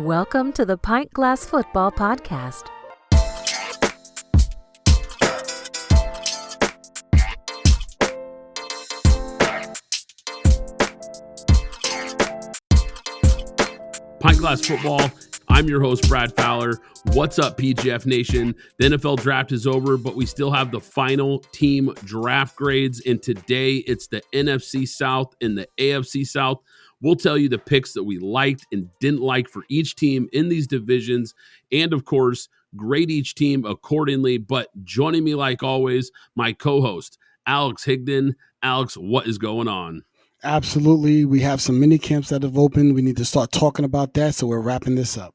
Welcome to the Pint Glass Football Podcast. Pint Glass Football. I'm your host, Brad Fowler. What's up, PGF Nation? The NFL draft is over, but we still have the final team draft grades. And today it's the NFC South and the AFC South. We'll tell you the picks that we liked and didn't like for each team in these divisions. And of course, grade each team accordingly. But joining me like always, my co-host, Alex Higdon. Alex, what is going on? Absolutely. We have some mini camps that have opened. We need to start talking about that. So we're wrapping this up.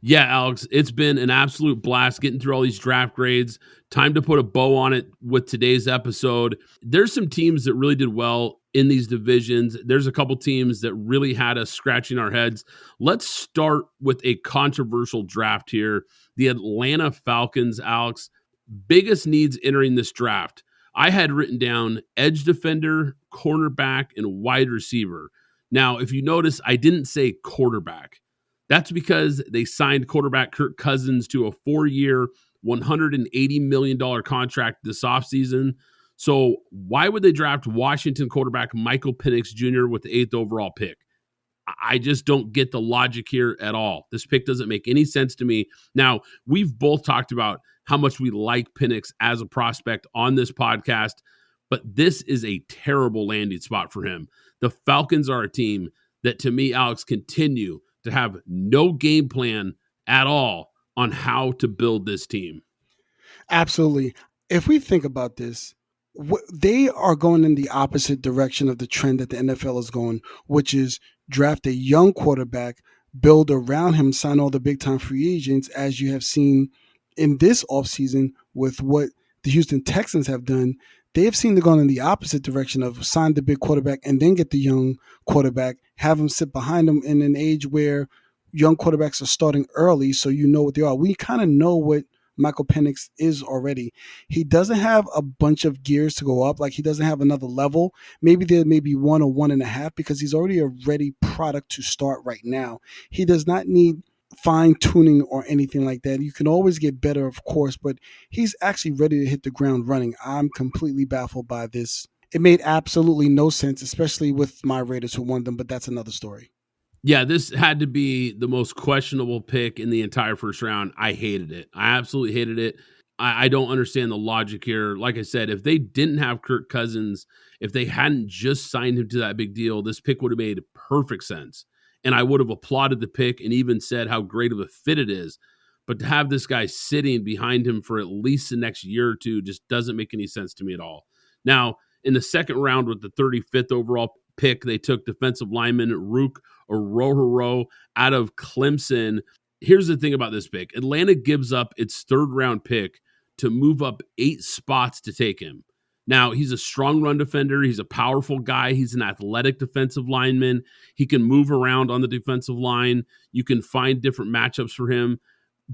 Yeah, Alex, it's been an absolute blast getting through all these draft grades. Time to put a bow on it with today's episode. There's some teams that really did well in these divisions. There's a couple teams that really had us scratching our heads. Let's start with a controversial draft here. The Atlanta Falcons, Alex, biggest needs entering this draft. I had written down edge defender, cornerback, and wide receiver. Now, if you notice, I didn't say quarterback. That's because they signed quarterback Kirk Cousins to a 4-year, $180 million contract this offseason. So why would they draft Washington quarterback Michael Penix Jr. with the 8th overall pick? I just don't get the logic here at all. This pick doesn't make any sense to me. Now, we've both talked about how much we like Penix as a prospect on this podcast, but this is a terrible landing spot for him. The Falcons are a team that, to me, Alex, continue to have no game plan at all on how to build this team. Absolutely. If we think about this, they are going in the opposite direction of the trend that the NFL is going, which is draft a young quarterback, build around him, sign all the big-time free agents, as you have seen in this offseason with what the Houston Texans have done. They have seemed to go in the opposite direction of sign the big quarterback and then get the young quarterback, have him sit behind him in an age where young quarterbacks are starting early, so you know what they are. We kind of know what Michael Penix is already. He doesn't have a bunch of gears to go up. Like, he doesn't have another level. Maybe there may be 1 or 1.5 because he's already a ready product to start right now. He does not need fine-tuning or anything like that. You can always get better, of course, but he's actually ready to hit the ground running. I'm completely baffled by this. It made absolutely no sense, especially with my Raiders who won them, but that's another story. Yeah, this had to be the most questionable pick in the entire first round. I hated it. I absolutely hated it. I don't understand the logic here. Like I said, if they didn't have Kirk Cousins, if they hadn't just signed him to that big deal, this pick would have made perfect sense. And I would have applauded the pick and even said how great of a fit it is. But to have this guy sitting behind him for at least the next year or two just doesn't make any sense to me at all. Now, in the second round with the 35th overall pick, they took defensive lineman Rook Orohiro out of Clemson. Here's the thing about this pick. Atlanta gives up its third-round pick to move up 8 spots to take him. Now, he's a strong run defender. He's a powerful guy. He's an athletic defensive lineman. He can move around on the defensive line. You can find different matchups for him.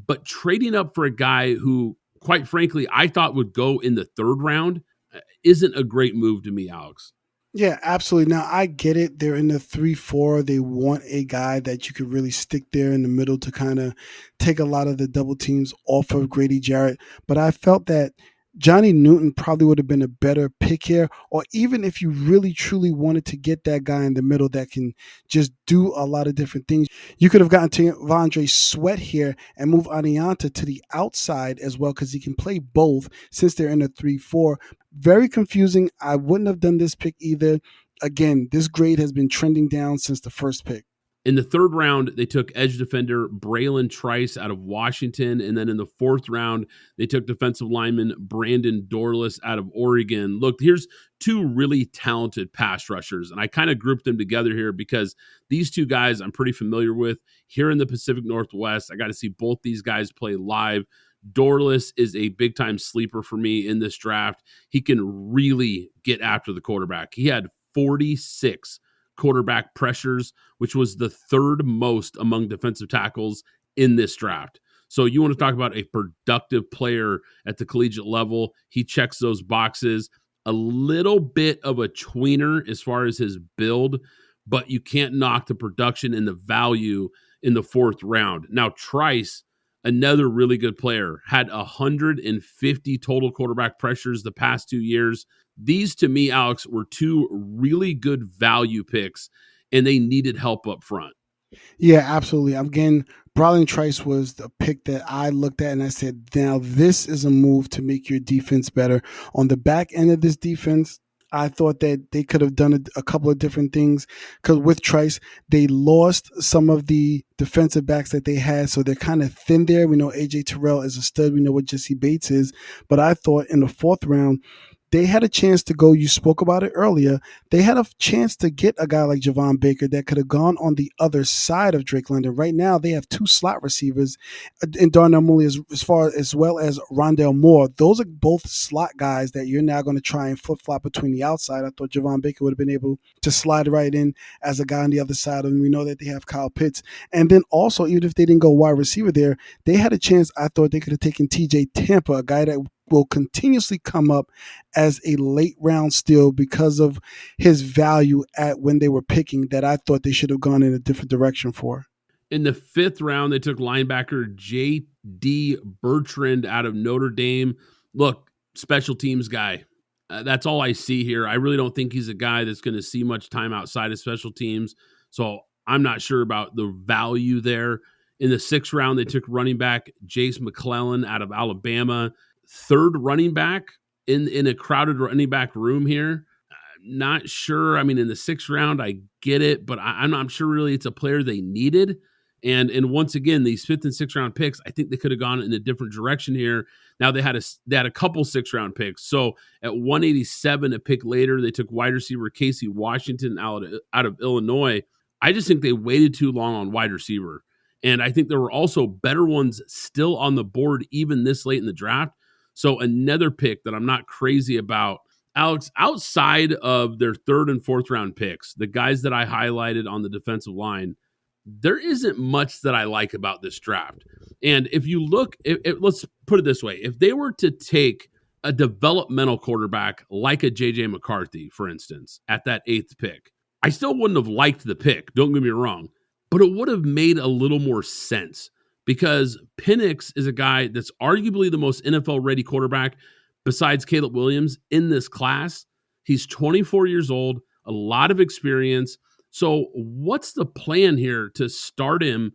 But trading up for a guy who, quite frankly, I thought would go in the third round isn't a great move to me, Alex. Yeah, absolutely. Now, I get it. They're in the 3-4. They want a guy that you could really stick there in the middle to kind of take a lot of the double teams off of Grady Jarrett. But I felt that Johnny Newton probably would have been a better pick here, or even if you really truly wanted to get that guy in the middle that can just do a lot of different things, you could have gotten to Vondre Sweat here and move Adianta to the outside as well because he can play both since they're in a 3-4. Very confusing. I wouldn't have done this pick either. Again, this grade has been trending down since the first pick. In the third round, they took edge defender Braylon Trice out of Washington. And then in the fourth round, they took defensive lineman Brandon Dorlus out of Oregon. Look, here's 2 really talented pass rushers. And I kind of grouped them together here because these 2 guys I'm pretty familiar with here in the Pacific Northwest. I got to see both these guys play live. Dorlus is a big-time sleeper for me in this draft. He can really get after the quarterback. He had 46 quarterback pressures, which was the third most among defensive tackles in this draft. So you want to talk about a productive player at the collegiate level. He checks those boxes. A little bit of a tweener as far as his build, but you can't knock the production and the value in the 4th round. Now, Trice, another really good player, had 150 total quarterback pressures the past 2 years. These, to me, Alex, were 2 really good value picks, and they needed help up front. Yeah, absolutely. Again, Brylan Trice was the pick that I looked at and I said, now this is a move to make your defense better. On the back end of this defense, I thought that they could have done a couple of different things because with Trice, they lost some of the defensive backs that they had. So they're kind of thin there. We know AJ Terrell is a stud. We know what Jesse Bates is. But I thought in the 4th round, they had a chance to go. You spoke about it earlier. They had a chance to get a guy like Javon Baker that could have gone on the other side of Drake London. Right now, they have 2 slot receivers in Darnell Mooney as well as Rondell Moore. Those are both slot guys that you're now going to try and flip flop between the outside. I thought Javon Baker would have been able to slide right in as a guy on the other side. And we know that they have Kyle Pitts. And then also, even if they didn't go wide receiver there, they had a chance. I thought they could have taken TJ Tampa, a guy that will continuously come up as a late round steal because of his value at when they were picking that I thought they should have gone in a different direction for. In the 5th round, they took linebacker J.D. Bertrand out of Notre Dame. Look, special teams guy. That's all I see here. I really don't think he's a guy that's going to see much time outside of special teams. So I'm not sure about the value there. In the 6th round, they took running back Jace McClellan out of Alabama. 3rd running back in a crowded running back room here. Not sure. I mean, in the 6th round, I get it, but I'm not sure really it's a player they needed. And once again, these 5th and 6th round picks, I think they could have gone in a different direction here. Now they had a couple 6th round picks. So at 187, a pick later, they took wide receiver Casey Washington out of Illinois. I just think they waited too long on wide receiver. And I think there were also better ones still on the board even this late in the draft. So another pick that I'm not crazy about, Alex, outside of their 3rd and 4th round picks, the guys that I highlighted on the defensive line, there isn't much that I like about this draft. And if you look, let's put it this way. If they were to take a developmental quarterback like a J.J. McCarthy, for instance, at that 8th pick, I still wouldn't have liked the pick. Don't get me wrong. But it would have made a little more sense because Penix is a guy that's arguably the most NFL-ready quarterback besides Caleb Williams in this class. He's 24 years old, a lot of experience. So what's the plan here to start him?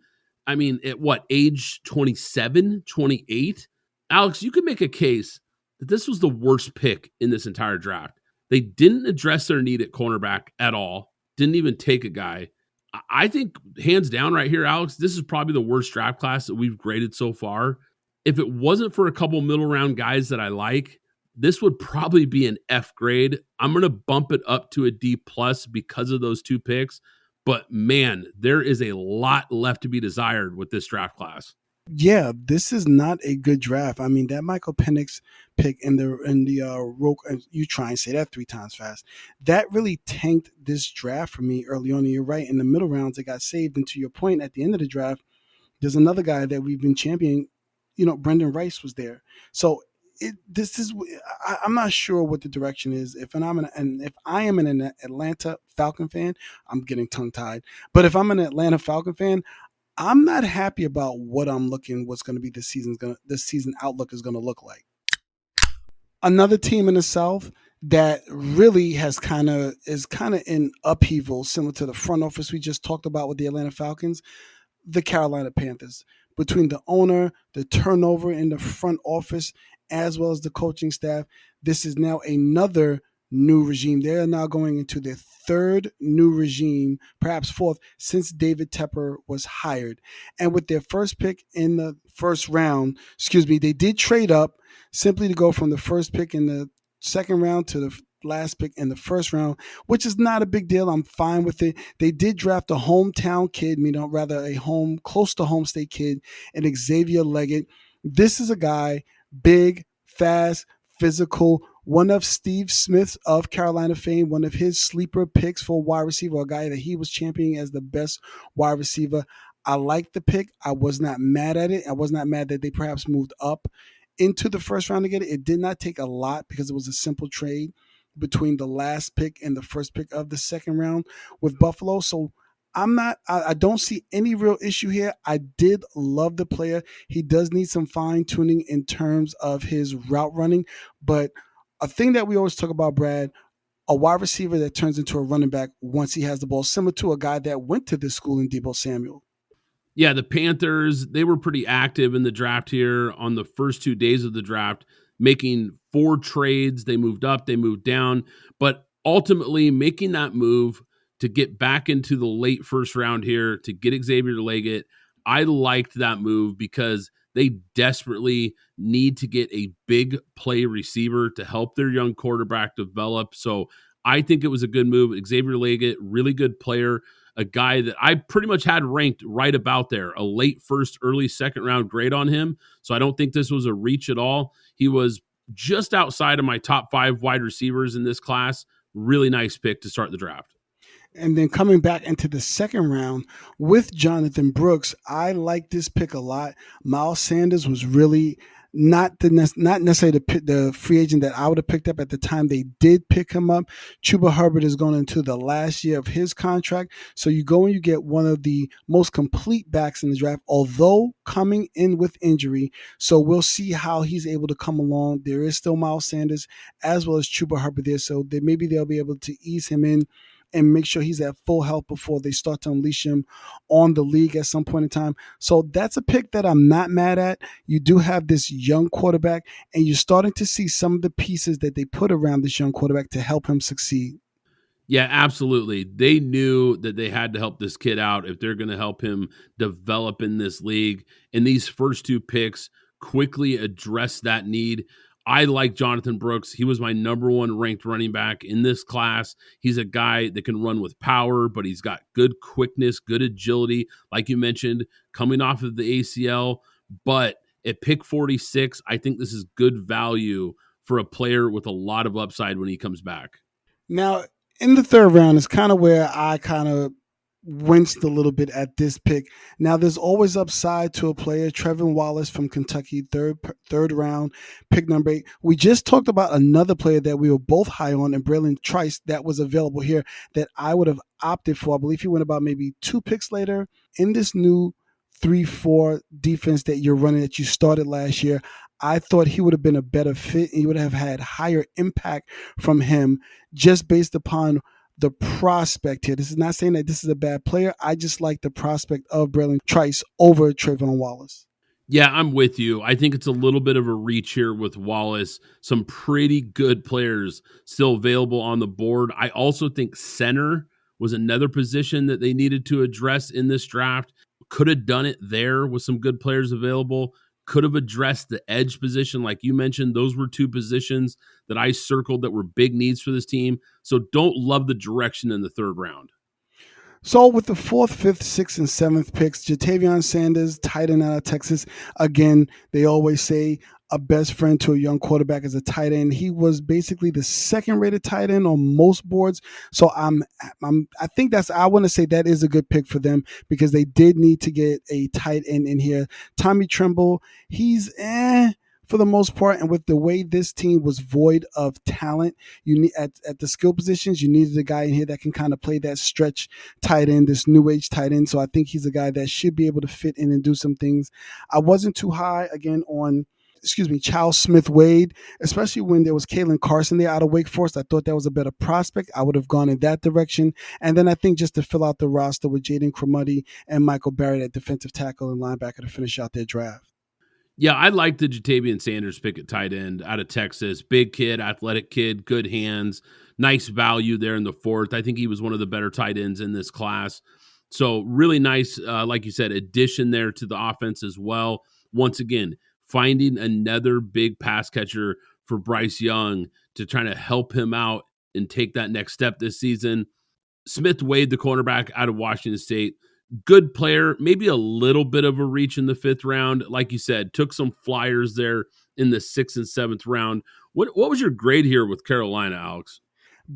I mean, at what, age 27, 28? Alex, you could make a case that this was the worst pick in this entire draft. They didn't address their need at cornerback at all, didn't even take a guy. I think hands down right here, Alex, this is probably the worst draft class that we've graded so far. If it wasn't for a couple middle round guys that I like, this would probably be an F grade. I'm going to bump it up to a D plus because of those 2 picks. But man, there is a lot left to be desired with this draft class. Yeah, this is not a good draft. I mean, that Michael Penix pick in the Roke, you try and say that 3 times fast. That really tanked this draft for me early on. And you're right. In the middle rounds, it got saved. And to your point, at the end of the draft, there's another guy that we've been championing. Brendan Rice was there. So I'm not sure what the direction is. If I am an Atlanta Falcon fan, I'm getting tongue tied. But if I'm an Atlanta Falcon fan, I'm not happy about what's going to be this season outlook is going to look like. Another team in the South that really is kind of in upheaval, similar to the front office we just talked about with the Atlanta Falcons, the Carolina Panthers. Between the owner, the turnover in the front office, as well as the coaching staff, this is now another new regime. They are now going into their 3rd new regime, perhaps 4th, since David Tepper was hired. And with their first pick in the 1st round, they did trade up simply to go from the first pick in the 2nd round to the last pick in the 1st round, which is not a big deal. I'm fine with it. They did draft a hometown kid, a close to home state kid, and Xavier Leggett. This is a guy, big, fast, physical, one of Steve Smith's of Carolina fame, one of his sleeper picks for wide receiver, a guy that he was championing as the best wide receiver. I like the pick. I was not mad at it. I was not mad that they perhaps moved up into the 1st round to get it. It did not take a lot because it was a simple trade between the last pick and the first pick of the 2nd round with Buffalo. So I don't see any real issue here. I did love the player. He does need some fine tuning in terms of his route running, but a thing that we always talk about, Brad, a wide receiver that turns into a running back once he has the ball, similar to a guy that went to this school in Deebo Samuel. Yeah, the Panthers, they were pretty active in the draft here on the first 2 days of the draft, making 4 trades. They moved up, they moved down, but ultimately making that move to get back into the late first round here to get Xavier Leggett. I liked that move because they desperately need to get a big play receiver to help their young quarterback develop. So I think it was a good move. Xavier Leggett, really good player, a guy that I pretty much had ranked right about there, a late first, early second round grade on him. So I don't think this was a reach at all. He was just outside of my top 5 wide receivers in this class. Really nice pick to start the draft. And then coming back into the second round with Jonathan Brooks, I like this pick a lot. Miles Sanders was really not necessarily the free agent that I would have picked up at the time they did pick him up. Chuba Hubbard is going into the last year of his contract. So you go and you get one of the most complete backs in the draft, although coming in with injury. So we'll see how he's able to come along. There is still Miles Sanders as well as Chuba Hubbard there. So maybe they'll be able to ease him in and make sure he's at full health before they start to unleash him on the league at some point in time. So that's a pick that I'm not mad at. You do have this young quarterback, and you're starting to see some of the pieces that they put around this young quarterback to help him succeed. Yeah, absolutely. They knew that they had to help this kid out if they're going to help him develop in this league. And these first 2 picks quickly address that need. I like Jonathan Brooks. He was my number 1 ranked running back in this class. He's a guy that can run with power, but he's got good quickness, good agility, like you mentioned, coming off of the ACL. But at pick 46, I think this is good value for a player with a lot of upside when he comes back. Now, in the third round is kind of where I kind of winced a little bit at this pick. Now, there's always upside to a player. Trevin Wallace from Kentucky, third round, pick number 8. We just talked about another player that we were both high on, and Braylon Trice, that was available here that I would have opted for. I believe he went about maybe 2 picks later in this new 3-4 defense that you're running that you started last year. I thought he would have been a better fit, and you would have had higher impact from him just based upon the prospect here. This is not saying that this is a bad player. I just like the prospect of Braylon Trice over Trayvon Wallace. Yeah, I'm with you. I think it's a little bit of a reach here with Wallace. Some pretty good players still available on the board. I also think center was another position that they needed to address in this draft. Could have done it there with some good players available. Could have addressed the edge position, like you mentioned. Those were 2 positions that I circled that were big needs for this team. So don't love the direction in the third round. So with the 4th, 5th, 6th, and 7th picks, Jatavion Sanders, tight end out of Texas. Again, they always say a best friend to a young quarterback is a tight end. He was basically the 2nd-rated tight end on most boards. So I want to say that is a good pick for them because they did need to get a tight end in here. Tommy Tremble, he's for the most part, and with the way this team was void of talent, you need at the skill positions, you needed a guy in here that can kind of play that stretch tight end, this new age tight end. So I think he's a guy that should be able to fit in and do some things. I wasn't too high again on Charles Smith Wade, especially when there was Kalen Carson there out of Wake Forest. I thought that was a better prospect. I would have gone in that direction. And then I think just to fill out the roster with Jaden Cromartie and Michael Barrett at defensive tackle and linebacker to finish out their draft. Yeah, I like the Jatavion Sanders pick at tight end out of Texas. Big kid, athletic kid, good hands, nice value there in the 4th. I think he was one of the better tight ends in this class. So really nice, like you said, addition there to the offense as well. Once again, finding another big pass catcher for Bryce Young to try to help him out and take that next step this season. Smith Wade, the cornerback out of Washington State, good player, maybe a little bit of a reach in the 5th round. Like you said, took some flyers there in the 6th and 7th round. What was your grade here with Carolina, Alex?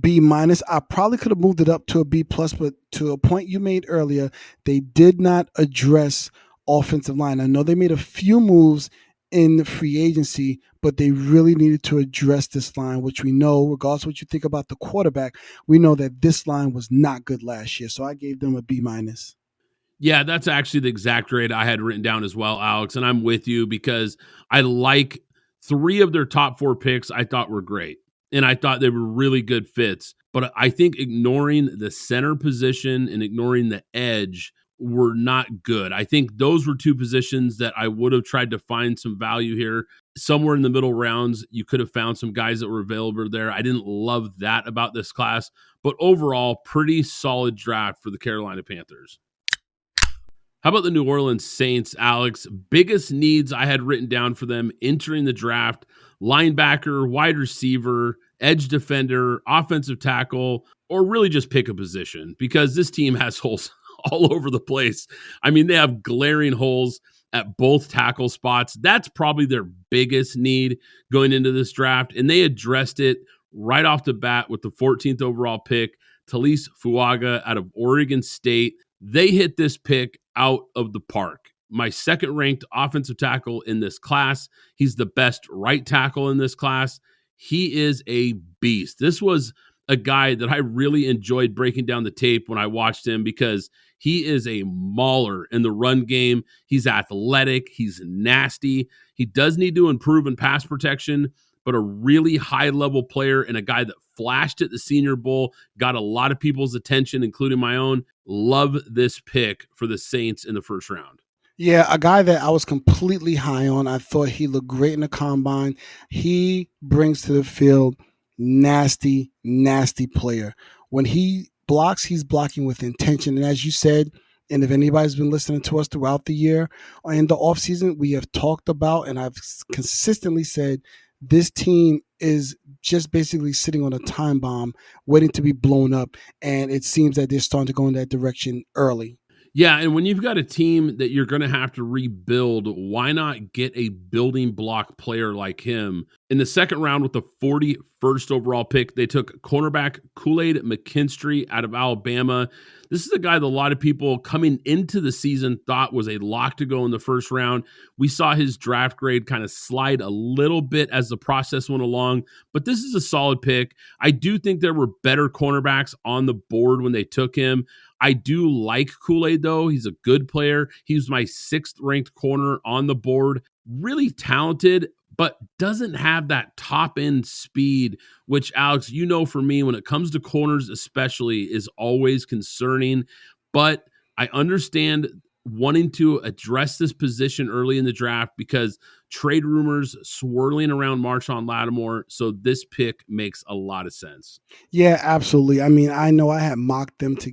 B-. I probably could have moved it up to a B+, but to a point you made earlier, they did not address offensive line. I know they made a few moves in free agency, but they really needed to address this line, which we know, regardless of what you think about the quarterback, we know that this line was not good last year. So I gave them a B minus. Yeah, that's actually the exact grade I had written down as well, Alex. And I'm with you because I like 3 of their top 4 picks I thought were great. And I thought they were really good fits. But I think ignoring the center position and ignoring the edge were not good. I think those were 2 positions that I would have tried to find some value here. Somewhere in the middle rounds, you could have found some guys that were available there. I didn't love that about this class. But overall, pretty solid draft for the Carolina Panthers. How about the New Orleans Saints, Alex? Biggest needs I had written down for them entering the draft: linebacker, wide receiver, edge defender, offensive tackle, or really just pick a position because this team has holes all over the place. I mean, they have glaring holes at both tackle spots. That's probably their biggest need going into this draft, and they addressed it right off the bat with the 14th overall pick, Talise Fuaga out of Oregon State. They hit this pick out of the park. My second ranked offensive tackle in this class. He's the best right tackle in this class. He is a beast. This was a guy that I really enjoyed breaking down the tape when I watched him because he is a mauler in the run game. He's athletic. He's nasty. He does need to improve in pass protection, but a really high-level player and a guy that flashed at the Senior Bowl, got a lot of people's attention, including my own. Love this pick for the Saints in the first round. Yeah, a guy that I was completely high on. I thought he looked great in the combine. He brings to the field nasty, nasty player. When he blocks, he's blocking with intention. And as you said, and if anybody's been listening to us throughout the year or in the offseason, we have talked about, and I've consistently said, this team is just basically sitting on a time bomb waiting to be blown up. And it seems that they're starting to go in that direction early. Yeah, and when you've got a team that you're going to have to rebuild, why not get a building block player like him? In the second round with the 41st overall pick, they took cornerback Kool-Aid McKinstry out of Alabama. This is a guy that a lot of people coming into the season thought was a lock to go in the first round. We saw his draft grade kind of slide a little bit as the process went along, but this is a solid pick. I do think there were better cornerbacks on the board when they took him. I do like Kool-Aid, though. He's a good player. He was my 6th ranked corner on the board. Really talented, but doesn't have that top end speed, which, Alex, you know, for me, when it comes to corners especially, is always concerning. But I understand wanting to address this position early in the draft because trade rumors swirling around Marshawn Lattimore. So this pick makes a lot of sense. Yeah, absolutely. I mean, I know I had mocked them to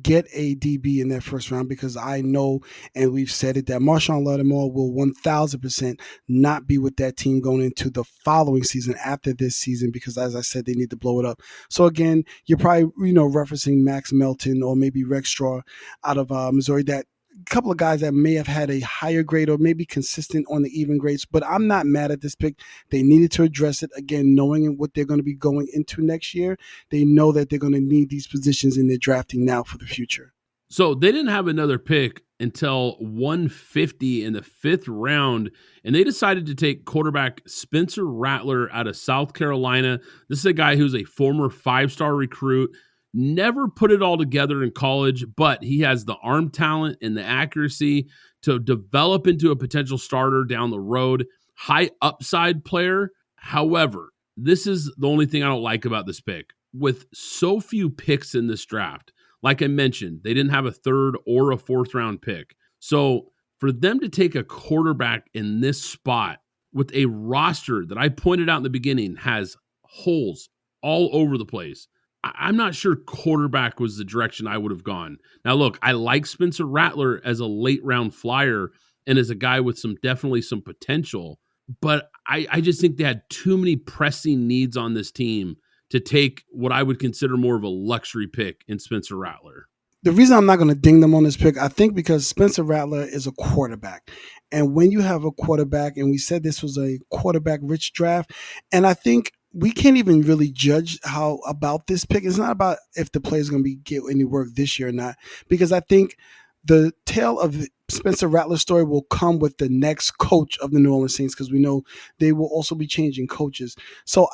get a DB in that first round because I know, and we've said it, that Marshawn Lattimore will 1,000% not be with that team going into the following season after this season because, as I said, they need to blow it up. So again, you're probably referencing Max Melton or maybe Rex Straw out of Missouri, that couple of guys that may have had a higher grade or maybe consistent on the even grades, but I'm not mad at this pick. They needed to address it. Again, knowing what they're going to be going into next year, they know that they're going to need these positions in their drafting now for the future. So they didn't have another pick until 150 in the 5th round, and they decided to take quarterback Spencer Rattler out of South Carolina. This is a guy who's a former 5-star recruit. Never put it all together in college, but he has the arm talent and the accuracy to develop into a potential starter down the road. High upside player. However, this is the only thing I don't like about this pick. With so few picks in this draft, like I mentioned, they didn't have a 3rd or a 4th round pick. So for them to take a quarterback in this spot with a roster that I pointed out in the beginning has holes all over the place, I'm not sure quarterback was the direction I would have gone. Now, look, I like Spencer Rattler as a late round flyer and as a guy with definitely some potential, but I just think they had too many pressing needs on this team to take what I would consider more of a luxury pick in Spencer Rattler. The reason I'm not going to ding them on this pick, I think because Spencer Rattler is a quarterback. And when you have a quarterback, and we said this was a quarterback-rich draft, and I think we can't even really judge how about this pick. It's not about if the player's going to get any work this year or not, because I think the tale of Spencer Rattler's story will come with the next coach of the New Orleans Saints because we know they will also be changing coaches. So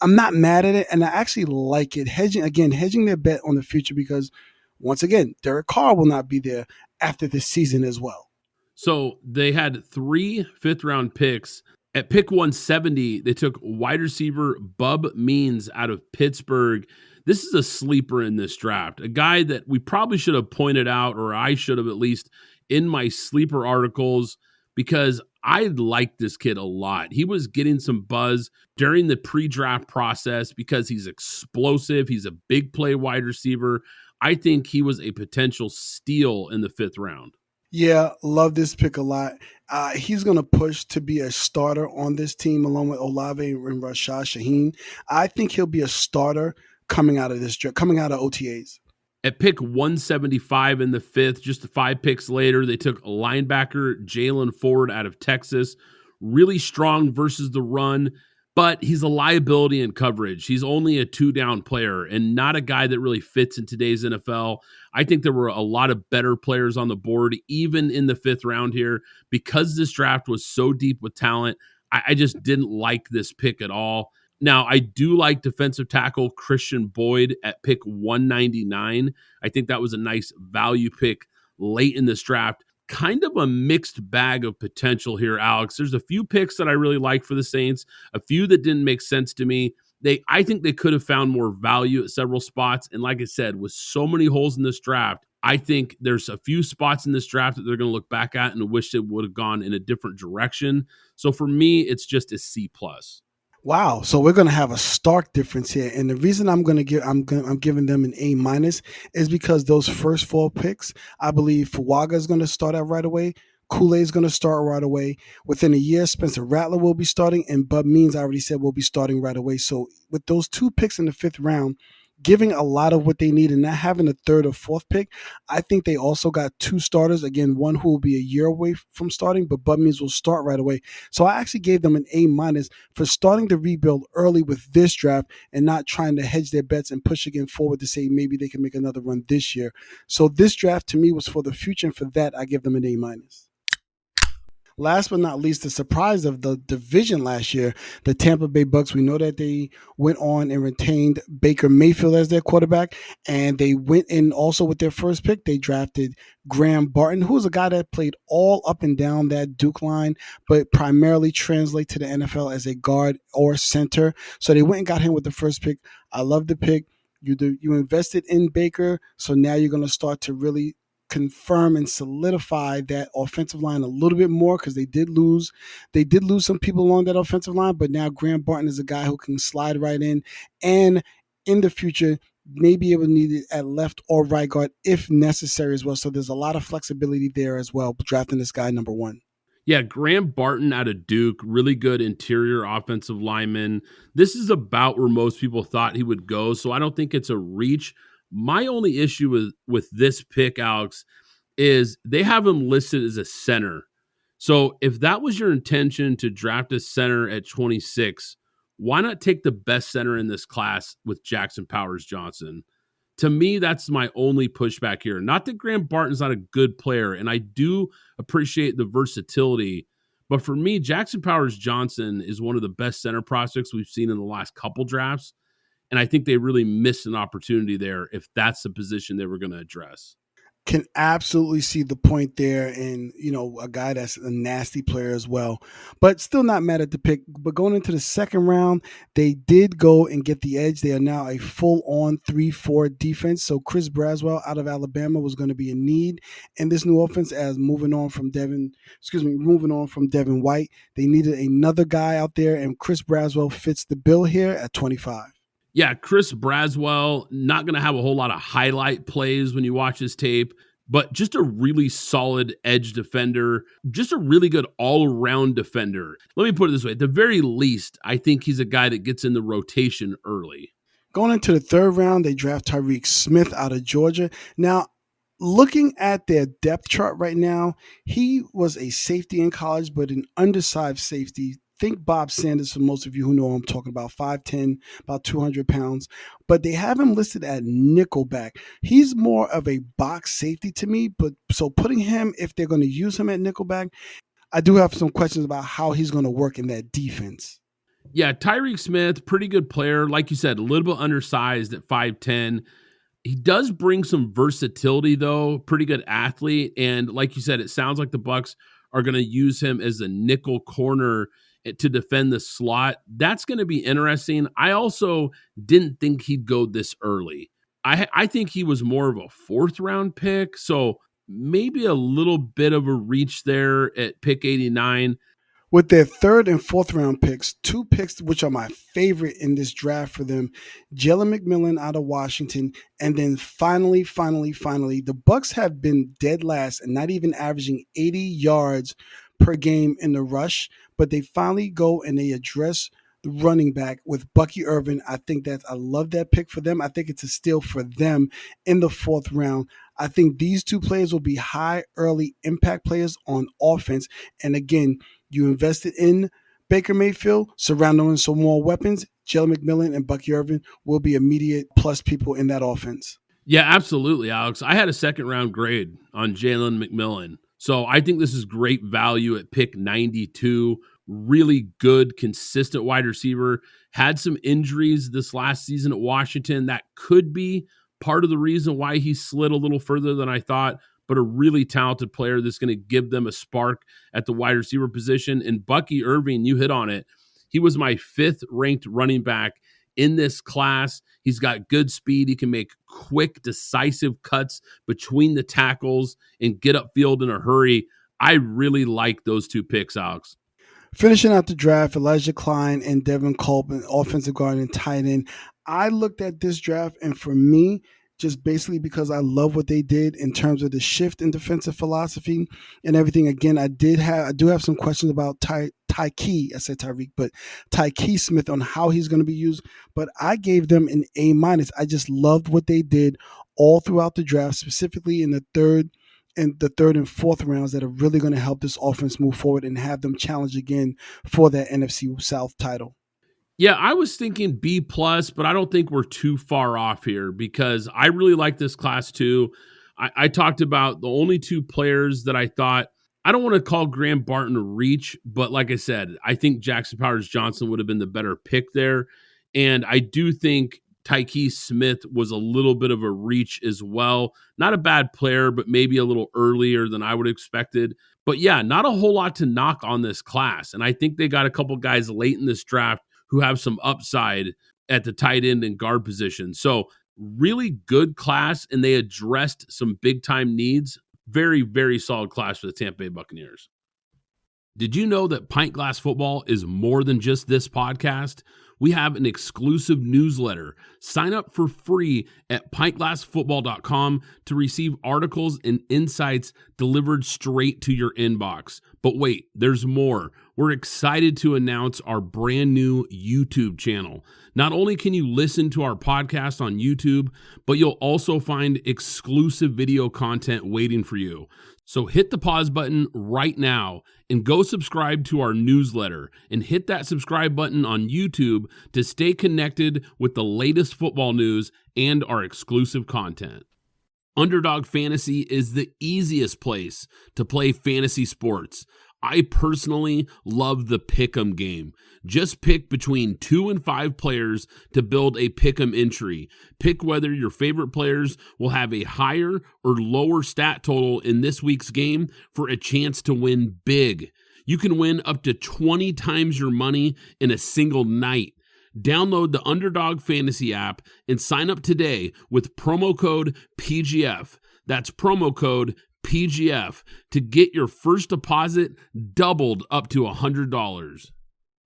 I'm not mad at it, and I actually like it. Hedging their bet on the future because once again, Derek Carr will not be there after this season as well. So they had 3 fifth-round picks. At pick 170, they took wide receiver Bub Means out of Pittsburgh. This is a sleeper in this draft, a guy that we probably should have pointed out, or I should have at least in my sleeper articles, because I like this kid a lot. He was getting some buzz during the pre-draft process because he's explosive. He's a big play wide receiver. I think he was a potential steal in the 5th round. Yeah, love this pick a lot. He's going to push to be a starter on this team along with Olave and Rashad Shaheen. I think he'll be a starter coming out of OTAs. At pick 175 in the 5th, just 5 picks later, they took linebacker Jalen Ford out of Texas. Really strong versus the run, but he's a liability in coverage. He's only a 2-down player and not a guy that really fits in today's NFL. I think there were a lot of better players on the board, even in the 5th round here. Because this draft was so deep with talent, I just didn't like this pick at all. Now, I do like defensive tackle Christian Boyd at pick 199. I think that was a nice value pick late in this draft. Kind of a mixed bag of potential here, Alex. There's a few picks that I really like for the Saints, a few that didn't make sense to me. I think they could have found more value at several spots. And like I said, with so many holes in this draft, I think there's a few spots in this draft that they're going to look back at and wish it would have gone in a different direction. So for me, it's just a C+. Wow, so we're going to have a stark difference here, and the reason I'm giving them an A- is because those first 4 picks, I believe Fuaga is going to start out right away. Kool-Aid is going to start right away. Within a year, Spencer Rattler will be starting, and Bub Means, I already said, will be starting right away. So with those 2 picks in the 5th round, giving a lot of what they need and not having a 3rd or 4th pick, I think they also got 2 starters. Again, one who will be a year away from starting, but Bub Means will start right away. So I actually gave them an A- for starting to rebuild early with this draft and not trying to hedge their bets and push again forward to say maybe they can make another run this year. So this draft to me was for the future, and for that, I give them an A-. Last but not least, the surprise of the division last year, the Tampa Bay Bucks. We know that they went on and retained Baker Mayfield as their quarterback, and they went in also with their first pick. They drafted Graham Barton, who was a guy that played all up and down that Duke line, but primarily translate to the NFL as a guard or center. So they went and got him with the first pick. I love the pick. You invested in Baker, so now you're going to start to really confirm and solidify that offensive line a little bit more because they did lose some people along that offensive line, but now Graham Barton is a guy who can slide right in and in the future may be able to need it at left or right guard if necessary as well. So there's a lot of flexibility there as well, drafting this guy number 1. Yeah, Graham Barton out of Duke, really good interior offensive lineman. This is about where most people thought he would go, so I don't think it's a reach. My only issue with this pick, Alex, is they have him listed as a center. So if that was your intention to draft a center at 26, why not take the best center in this class with Jackson Powers Johnson? To me, that's my only pushback here. Not that Graham Barton's not a good player, and I do appreciate the versatility, but for me, Jackson Powers Johnson is one of the best center prospects we've seen in the last couple drafts. And I think they really missed an opportunity there if that's the position they were going to address. Can absolutely see the point there, and a guy that's a nasty player as well, but still not mad at the pick. But going into the 2nd round, they did go and get the edge. They are now a full-on 3-4 defense. So Chris Braswell out of Alabama was going to be a need in this new offense. As moving on from Devin White, they needed another guy out there, and Chris Braswell fits the bill here at 25. Yeah, Chris Braswell, not going to have a whole lot of highlight plays when you watch his tape, but just a really solid edge defender, just a really good all-around defender. Let me put it this way. At the very least, I think he's a guy that gets in the rotation early. Going into the 3rd round, they draft Tyreek Smith out of Georgia. Now, looking at their depth chart right now, he was a safety in college, but an undersized safety think Bob Sanders, for most of you who know I'm talking about, 5'10", about 200 pounds, but they have him listed at nickelback. He's more of a box safety to me, but so putting him, if they're going to use him at nickelback, I do have some questions about how he's going to work in that defense. Yeah, Tyreek Smith, pretty good player. Like you said, a little bit undersized at 5'10". He does bring some versatility, though. Pretty good athlete. And like you said, it sounds like the Bucs are going to use him as a nickel corner to defend the slot. That's going to be interesting. I also didn't think he'd go this early. I think he was more of a fourth-round pick, so maybe a little bit of a reach there at pick 89. With their third and fourth round picks, two picks which are my favorite in this draft for them, Jalen McMillan out of Washington, and then finally, the Bucs have been dead last and not even averaging 80 yards per game in the rush, but they finally go and they address the running back with Bucky Irvin. I love that pick for them. I think it's a steal for them in the fourth round. I think these two players will be high early impact players on offense. And again, you invested in Baker Mayfield, surround him with some more weapons. Jalen McMillan and Bucky Irvin will be immediate plus people in that offense. Yeah, absolutely, Alex. I had a second-round grade on Jalen McMillan. So I think this is great value at pick 92. Really good, consistent wide receiver. Had some injuries this last season at Washington. That could be part of the reason why he slid a little further than I thought, but a really talented player that's going to give them a spark at the wide receiver position. And Bucky Irving, you hit on it. He was my fifth ranked running back in this class. He's got good speed. He can make quick, decisive cuts between the tackles and get upfield in a hurry. I really like those two picks, Alex. Finishing out the draft, Elijah Klein and Devin Culp, offensive guard and tight end. I looked at this draft, and for me, just basically because I love what they did in terms of the shift in defensive philosophy and everything. Again, I do have some questions about Tyke. I said Tyreek, but Tyke Smith on how he's going to be used. But I gave them an A-. I just loved what they did all throughout the draft, specifically in the third and fourth rounds, that are really going to help this offense move forward and have them challenge again for that NFC South title. Yeah, I was thinking B+, but I don't think we're too far off here because I really like this class too. I talked about the only two players that I thought, I don't want to call Graham Barton a reach, but like I said, I think Jackson Powers-Johnson would have been the better pick there. And I do think Tyke Smith was a little bit of a reach as well. Not a bad player, but maybe a little earlier than I would have expected. But yeah, not a whole lot to knock on this class. And I think they got a couple guys late in this draft who have some upside at the tight end and guard position. So really good class, and they addressed some big-time needs. Very, very solid class for the Tampa Bay Buccaneers. Did you know that Pint Glass Football is more than just this podcast? We have an exclusive newsletter. Sign up for free at pintglassfootball.com to receive articles and insights delivered straight to your inbox. But wait, there's more. We're excited to announce our brand new YouTube channel. Not only can you listen to our podcast on YouTube, but you'll also find exclusive video content waiting for you. So hit the pause button right now and go subscribe to our newsletter, and hit that subscribe button on YouTube to stay connected with the latest football news and our exclusive content. Underdog Fantasy is the easiest place to play fantasy sports. I personally love the pick'em game. Just pick between 2 and 5 players to build a pick'em entry. Pick whether your favorite players will have a higher or lower stat total in this week's game for a chance to win big. You can win up to 20 times your money in a single night. Download the Underdog Fantasy app and sign up today with promo code PGF. That's promo code PGF to get your first deposit doubled up to $100.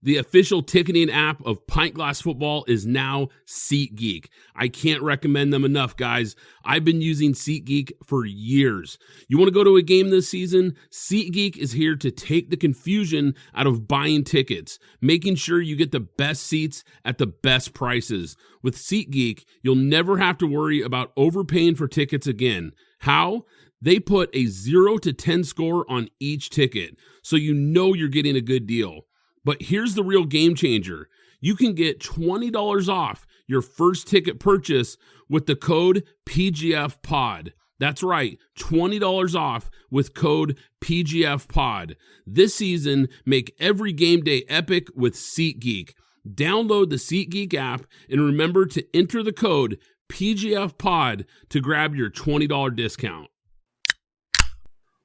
The official ticketing app of Pint Glass Football is now SeatGeek. I can't recommend them enough, guys. I've been using SeatGeek for years. You want to go to a game this season? SeatGeek is here to take the confusion out of buying tickets, making sure you get the best seats at the best prices. With SeatGeek, you'll never have to worry about overpaying for tickets again. How? They put a 0 to 10 score on each ticket, so you know you're getting a good deal. But here's the real game changer. You can get $20 off your first ticket purchase with the code PGFPOD. That's right, $20 off with code PGFPOD. This season, make every game day epic with SeatGeek. Download the SeatGeek app and remember to enter the code PGFPOD to grab your $20 discount.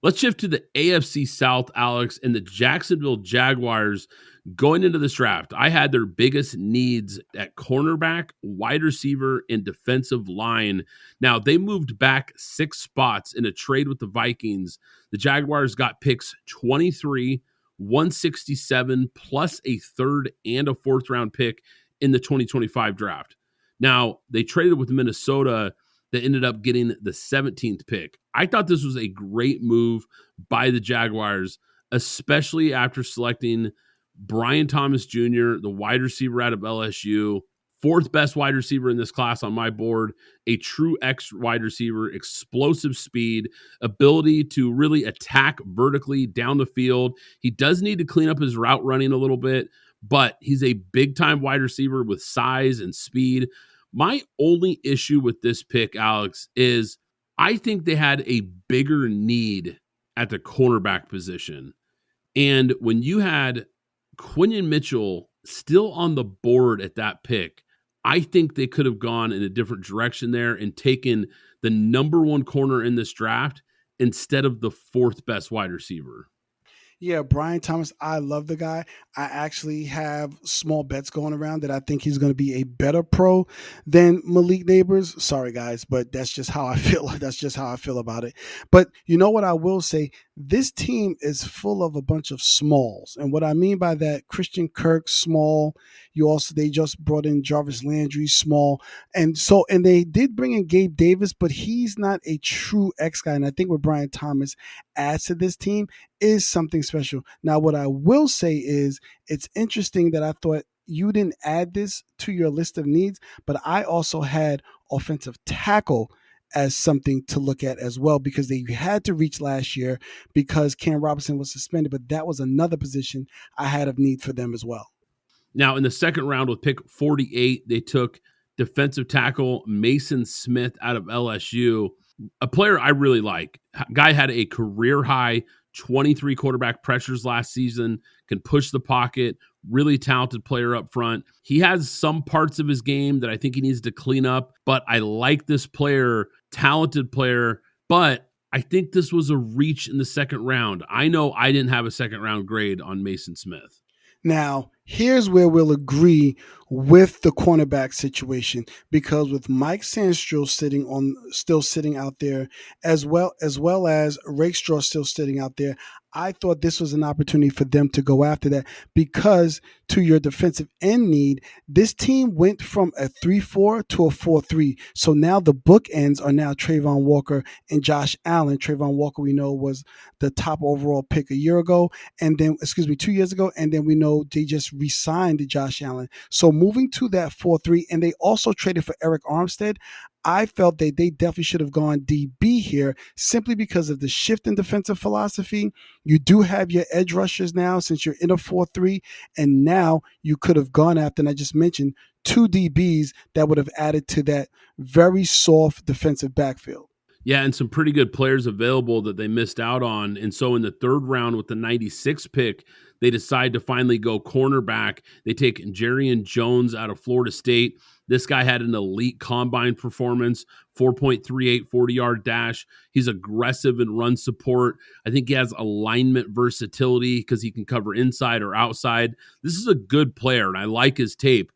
Let's shift to the AFC South, Alex, and the Jacksonville Jaguars going into this draft. I had their biggest needs at cornerback, wide receiver, and defensive line. Now, they moved back 6 spots in a trade with the Vikings. The Jaguars got picks 23, 167, plus a third and a fourth round pick in the 2025 draft. Now, they traded with Minnesota that ended up getting the 17th pick. I thought this was a great move by the Jaguars, especially after selecting Brian Thomas Jr., the wide receiver out of LSU, 4th best wide receiver in this class on my board, a true X wide receiver, explosive speed, ability to really attack vertically down the field. He does need to clean up his route running a little bit, but he's a big-time wide receiver with size and speed. My only issue with this pick, Alex, is I think they had a bigger need at the cornerback position. And when you had Quinyon Mitchell still on the board at that pick, I think they could have gone in a different direction there and taken the number 1 corner in this draft instead of the 4th best wide receiver. Yeah, Brian Thomas, I love the guy. I actually have small bets going around that I think he's going to be a better pro than Malik Neighbors. Sorry, guys, but that's just how I feel. That's just how I feel about it. But you know what I will say? This team is full of a bunch of smalls. And what I mean by that, Christian Kirk, small. They just brought in Jarvis Landry, small. And they did bring in Gabe Davis, but he's not a true X guy. And I think what Brian Thomas adds to this team is something special. Now, what I will say is it's interesting that I thought you didn't add this to your list of needs, but I also had offensive tackle as something to look at as well, because they had to reach last year because Cam Robinson was suspended, but that was another position I had of need for them as well. Now, in the second round with pick 48, they took defensive tackle Mason Smith out of LSU, a player I really like. Guy had a career-high 23 quarterback pressures last season, can push the pocket, really talented player up front. He has some parts of his game that I think he needs to clean up, but I like this player, talented player, but I think this was a reach in the second round. I know I didn't have a second round grade on Mason Smith. Now, here's where we'll agree with the cornerback situation, because with Mike Sandstrom still sitting out there, as well as Rakestraw still sitting out there, I thought this was an opportunity for them to go after that, because to your defensive end need, this team went from a 3-4 to a 4-3. So now the bookends are now Trayvon Walker and Josh Allen. Trayvon Walker, we know, was the top overall pick 2 years ago, and then we know they just re-signed Josh Allen. So moving to that 4-3, and they also traded for Eric Armstead. I felt that they definitely should have gone DB here, simply because of the shift in defensive philosophy. You do have your edge rushers now since you're in a 4-3, and now you could have gone after, and I just mentioned, 2 DBs that would have added to that very soft defensive backfield. Yeah, and some pretty good players available that they missed out on. And so in the third round with the 96th pick, they decide to finally go cornerback. They take Jarian Jones out of Florida State. This guy had an elite combine performance, 4.38 40-yard dash. He's aggressive in run support. I think he has alignment versatility because he can cover inside or outside. This is a good player, and I like his tape.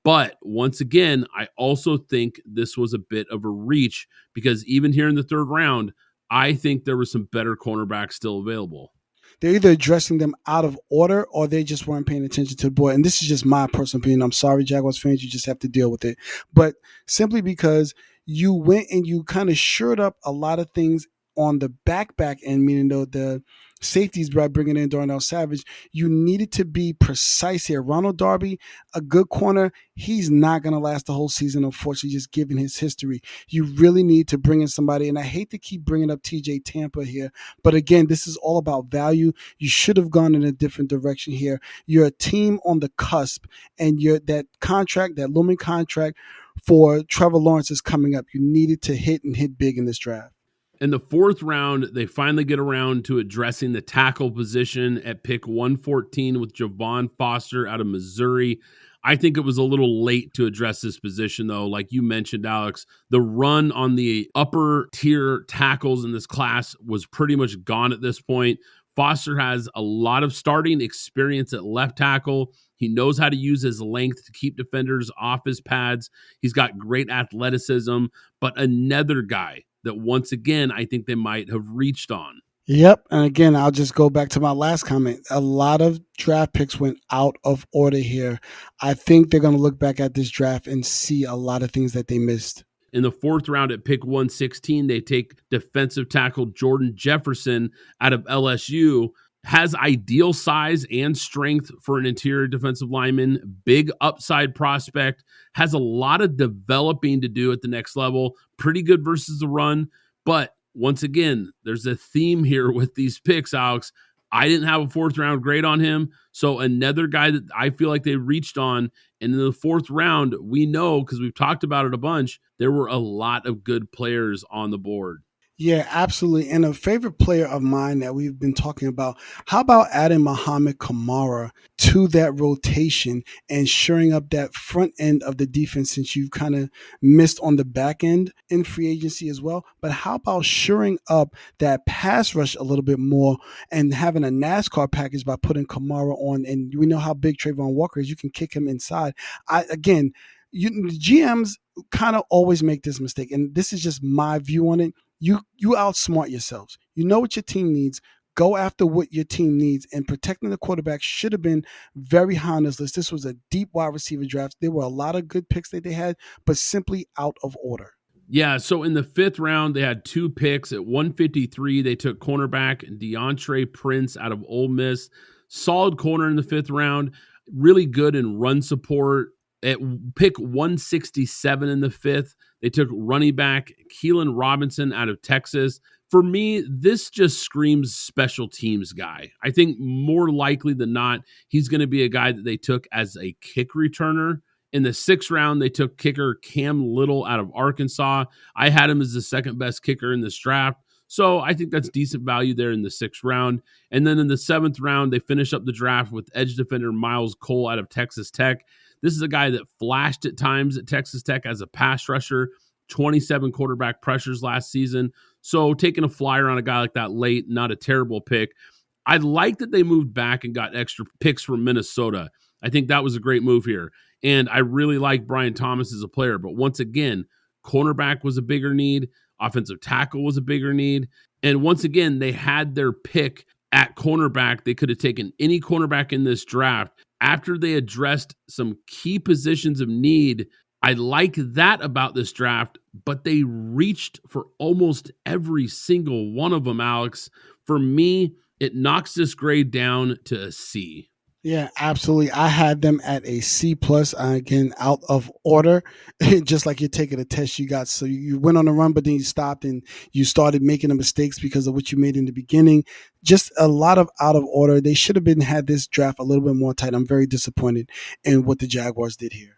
But once again, I also think this was a bit of a reach, because even here in the third round, I think there were some better cornerbacks still available. They're either addressing them out of order or they just weren't paying attention to the board. And this is just my personal opinion. I'm sorry, Jaguars fans, you just have to deal with it. But simply because you went and you kind of shored up a lot of things on the back end, meaning the safeties by bringing in Darnell Savage. You needed to be precise here. Ronald Darby, a good corner, he's not going to last the whole season, unfortunately, just given his history. You really need to bring in somebody, and I hate to keep bringing up TJ Tampa here, but again, this is all about value. You should have gone in a different direction here. You're a team on the cusp, and that contract, that looming contract for Trevor Lawrence is coming up. You needed to hit big in this draft. In the fourth round, they finally get around to addressing the tackle position at pick 114 with Javon Foster out of Missouri. I think it was a little late to address this position, though. Like you mentioned, Alex, the run on the upper tier tackles in this class was pretty much gone at this point. Foster has a lot of starting experience at left tackle. He knows how to use his length to keep defenders off his pads. He's got great athleticism, but another guy that once again, I think they might have reached on. Yep. And again, I'll just go back to my last comment. A lot of draft picks went out of order here. I think they're going to look back at this draft and see a lot of things that they missed. In the fourth round at pick 116, they take defensive tackle Jordan Jefferson out of LSU. Has ideal size and strength for an interior defensive lineman, big upside prospect, has a lot of developing to do at the next level, pretty good versus the run. But once again, there's a theme here with these picks, Alex. I didn't have a fourth round grade on him. So another guy that I feel like they reached on. And in the fourth round, we know, because we've talked about it a bunch, there were a lot of good players on the board. Yeah, absolutely. And a favorite player of mine that we've been talking about, how about adding Muhammad Kamara to that rotation and shoring up that front end of the defense, since you've kind of missed on the back end in free agency as well? But how about shoring up that pass rush a little bit more and having a NASCAR package by putting Kamara on? And we know how big Trayvon Walker is. You can kick him inside. GMs kind of always make this mistake, and this is just my view on it. You outsmart yourselves. You know what your team needs. Go after what your team needs, and protecting the quarterback should have been very high on this list. This was a deep wide receiver draft. There were a lot of good picks that they had, but simply out of order. Yeah, so in the fifth round, they had two picks. At 153, they took cornerback DeAndre Prince out of Ole Miss. Solid corner in the fifth round. Really good in run support. At pick 167 in the fifth, they took running back Keelan Robinson out of Texas. For me, this just screams special teams guy. I think more likely than not, he's going to be a guy that they took as a kick returner. In the sixth round, they took kicker Cam Little out of Arkansas. I had him as the second best kicker in this draft. So I think that's decent value there in the sixth round. And then in the seventh round, they finish up the draft with edge defender Miles Cole out of Texas Tech. This is a guy that flashed at times at Texas Tech as a pass rusher, 27 quarterback pressures last season. So taking a flyer on a guy like that late, not a terrible pick. I like that they moved back and got extra picks from Minnesota. I think that was a great move here. And I really like Brian Thomas as a player. But once again, cornerback was a bigger need. Offensive tackle was a bigger need. And once again, they had their pick at cornerback. They could have taken any cornerback in this draft. After they addressed some key positions of need, I like that about this draft, but they reached for almost every single one of them, Alex. For me, it knocks this grade down to a C. Yeah, absolutely. I had them at a C plus, again, out of order, just like you're taking a test you got. So you went on a run, but then you stopped and you started making the mistakes because of what you made in the beginning. Just a lot of out of order. They should have had this draft a little bit more tight. I'm very disappointed in what the Jaguars did here.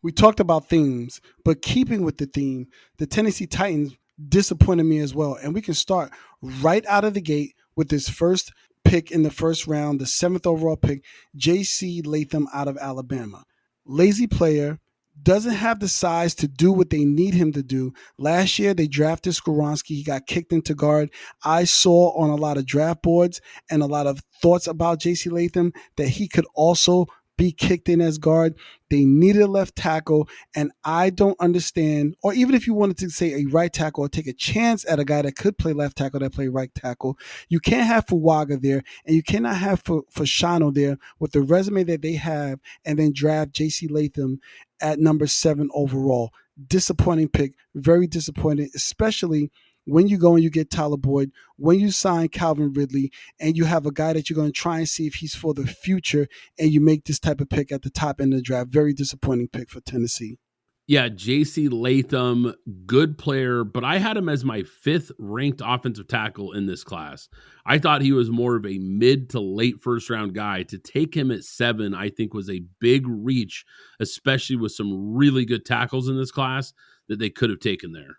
We talked about themes, but keeping with the theme, the Tennessee Titans disappointed me as well. And we can start right out of the gate with this first pick in the first round, the 7th overall pick, J.C. Latham out of Alabama. Lazy player, doesn't have the size to do what they need him to do. Last year, they drafted Skoronski. He got kicked into guard. I saw on a lot of draft boards and a lot of thoughts about J.C. Latham that he could also be kicked in as guard. They needed a left tackle, and I don't understand, or even if you wanted to say a right tackle or take a chance at a guy that could play left tackle that play right tackle, you can't have Fuaga there, and you cannot have Fashano there with the resume that they have, and then draft J.C. Latham at number 7 overall. Disappointing pick, very disappointing, especially when you go and you get Tyler Boyd, when you sign Calvin Ridley, and you have a guy that you're going to try and see if he's for the future, and you make this type of pick at the top end of the draft. Very disappointing pick for Tennessee. Yeah, J.C. Latham, good player, but I had him as my 5th ranked offensive tackle in this class. I thought he was more of a mid to late first round guy. To take him at 7, I think was a big reach, especially with some really good tackles in this class that they could have taken there.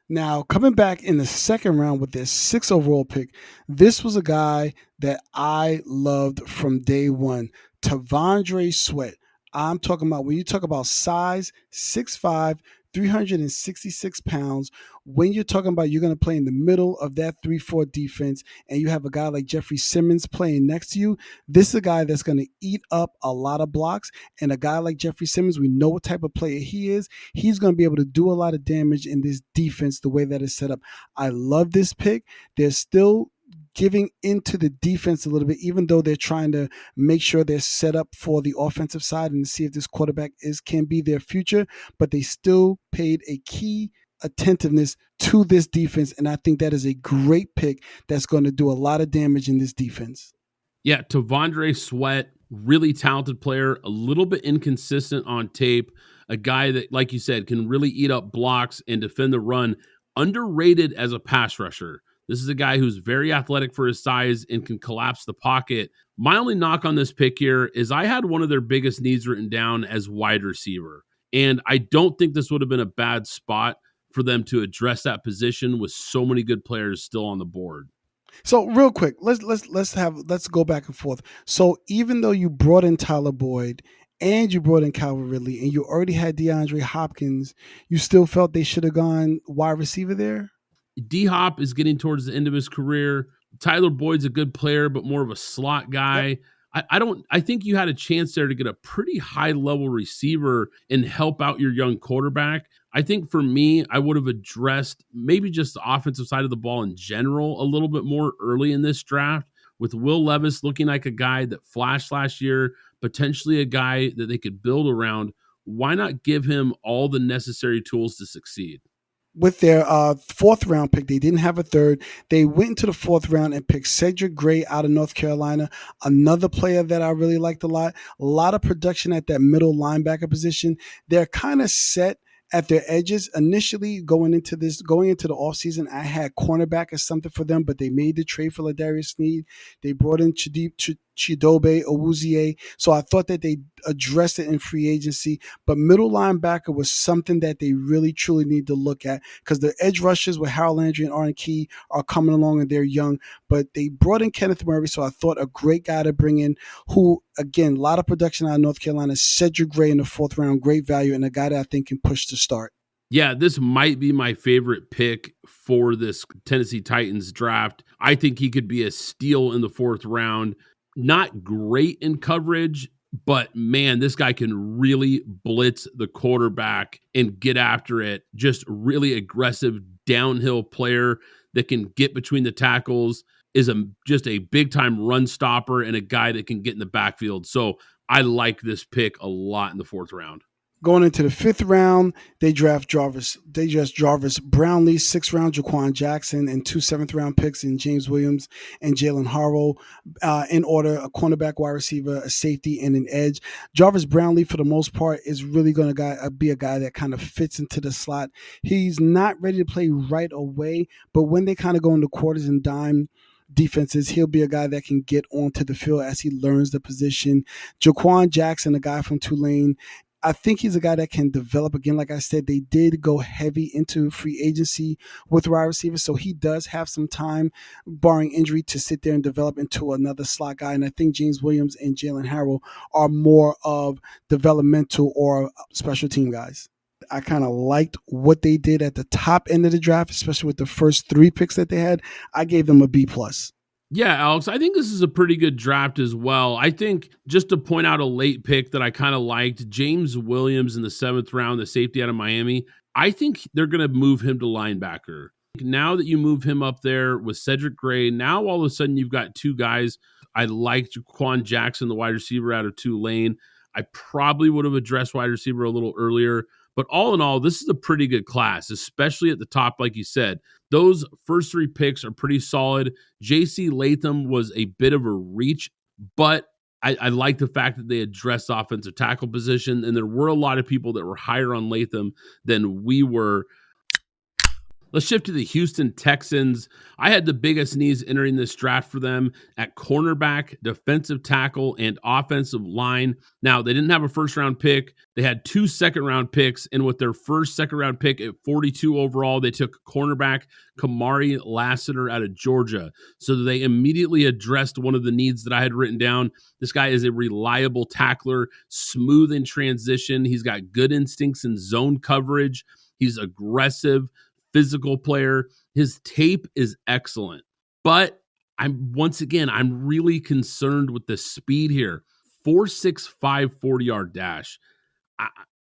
Now, coming back in the second round with their 6th overall pick, this was a guy that I loved from day one, T'Vondre Sweat. I'm talking about, when you talk about size, 6'5", 366 pounds, when you're talking about you're going to play in the middle of that 3-4 defense and you have a guy like Jeffrey Simmons playing next to you, this is a guy that's going to eat up a lot of blocks. And a guy like Jeffrey Simmons, we know what type of player he is. He's going to be able to do a lot of damage in this defense the way that it's set up. I love this pick. They're still giving into the defense a little bit, even though they're trying to make sure they're set up for the offensive side and see if this quarterback can be their future, but they still paid a key attentiveness to this defense, and I think that is a great pick that's going to do a lot of damage in this defense. Yeah, T'Vondre Sweat, really talented player, a little bit inconsistent on tape, a guy that, like you said, can really eat up blocks and defend the run, underrated as a pass rusher. This is a guy who's very athletic for his size and can collapse the pocket. My only knock on this pick here is I had one of their biggest needs written down as wide receiver. And I don't think this would have been a bad spot for them to address that position with so many good players still on the board. So real quick, let's go back and forth. So even though you brought in Tyler Boyd and you brought in Calvin Ridley and you already had DeAndre Hopkins, you still felt they should have gone wide receiver there? D-Hop is getting towards the end of his career. Tyler Boyd's a good player, but more of a slot guy. Yep. I think you had a chance there to get a pretty high level receiver and help out your young quarterback. I think for me, I would have addressed maybe just the offensive side of the ball in general a little bit more early in this draft, with Will Levis looking like a guy that flashed last year, potentially a guy that they could build around. Why not give him all the necessary tools to succeed? With their 4th round pick, they didn't have a 3rd. They went into the 4th round and picked Cedric Gray out of North Carolina, another player that I really liked a lot. A lot of production at that middle linebacker position. They're kind of set at their edges. Initially, going into the offseason, I had cornerback as something for them, but they made the trade for Ladarius Sneed. They brought in Chidobe Awuzie. So I thought that they addressed it in free agency, but middle linebacker was something that they really truly need to look at, because the edge rushers with Harold Landry and Arden Key are coming along and they're young, but they brought in Kenneth Murray. So I thought a great guy to bring in, who, again, a lot of production out of North Carolina, Cedric Gray in the 4th round, great value, and a guy that I think can push to start. Yeah, this might be my favorite pick for this Tennessee Titans draft. I think he could be a steal in the 4th round. Not great in coverage, but man, this guy can really blitz the quarterback and get after it. Just really aggressive downhill player that can get between the tackles, is just a big time run stopper and a guy that can get in the backfield. So I like this pick a lot in the 4th round. Going into the 5th round, they draft Jarvis Brownlee, 6th round Jaquan Jackson, and 2 7th round picks in James Williams and Jalen Harrell. In order: a cornerback, wide receiver, a safety, and an edge. Jarvis Brownlee, for the most part, is really going to be a guy that kind of fits into the slot. He's not ready to play right away, but when they kind of go into quarters and dime defenses, he'll be a guy that can get onto the field as he learns the position. Jaquan Jackson, a guy from Tulane, I think he's a guy that can develop. Again, like I said, they did go heavy into free agency with wide receivers, so he does have some time, barring injury, to sit there and develop into another slot guy. And I think James Williams and Jalen Harrell are more of developmental or special team guys. I kind of liked what they did at the top end of the draft, especially with the first 3 picks that they had. I gave them a B+. Yeah, Alex, I think this is a pretty good draft as well. I think, just to point out a late pick that I kind of liked, James Williams in the 7th round, the safety out of Miami. I think they're going to move him to linebacker. Now that you move him up there with Cedric Gray, now all of a sudden you've got 2 guys. I liked Jaquan Jackson, the wide receiver out of Tulane. I probably would have addressed wide receiver a little earlier, But all in all, this is a pretty good class, especially at the top, like you said. Those first 3 picks are pretty solid. J.C. Latham was a bit of a reach, but I like the fact that they addressed offensive tackle position, and there were a lot of people that were higher on Latham than we were. Let's shift to the Houston Texans. I had the biggest needs entering this draft for them at cornerback, defensive tackle, and offensive line. Now, they didn't have a first-round pick. They had 2 second-round picks, and with their first second-round pick at 42 overall, they took cornerback Kamari Lassiter out of Georgia. So they immediately addressed one of the needs that I had written down. This guy is a reliable tackler, smooth in transition. He's got good instincts in zone coverage. He's aggressive, physical player. His tape is excellent, but I'm really concerned with the speed here. 4.65 40-yard dash.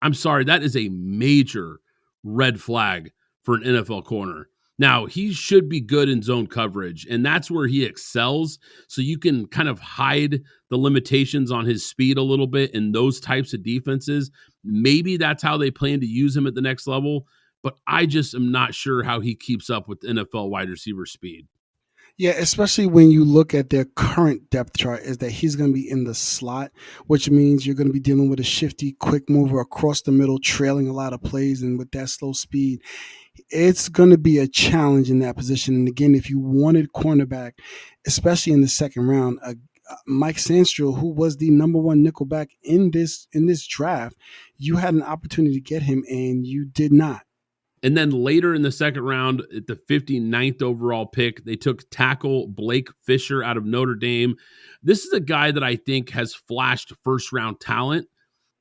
I'm sorry, that is a major red flag for an NFL corner. Now, he should be good in zone coverage, and that's where he excels. So you can kind of hide the limitations on his speed a little bit in those types of defenses. Maybe that's how they plan to use him at the next level. But I just am not sure how he keeps up with NFL wide receiver speed. Yeah, especially when you look at their current depth chart, is that he's going to be in the slot, which means you're going to be dealing with a shifty, quick mover across the middle, trailing a lot of plays, and with that slow speed, it's going to be a challenge in that position. And again, if you wanted cornerback, especially in the second round, Mike Sandstrom, who was the number 1 nickelback in this draft, you had an opportunity to get him, and you did not. And then later in the second round, at the 59th overall pick, they took tackle Blake Fisher out of Notre Dame. This is a guy that I think has flashed first-round talent,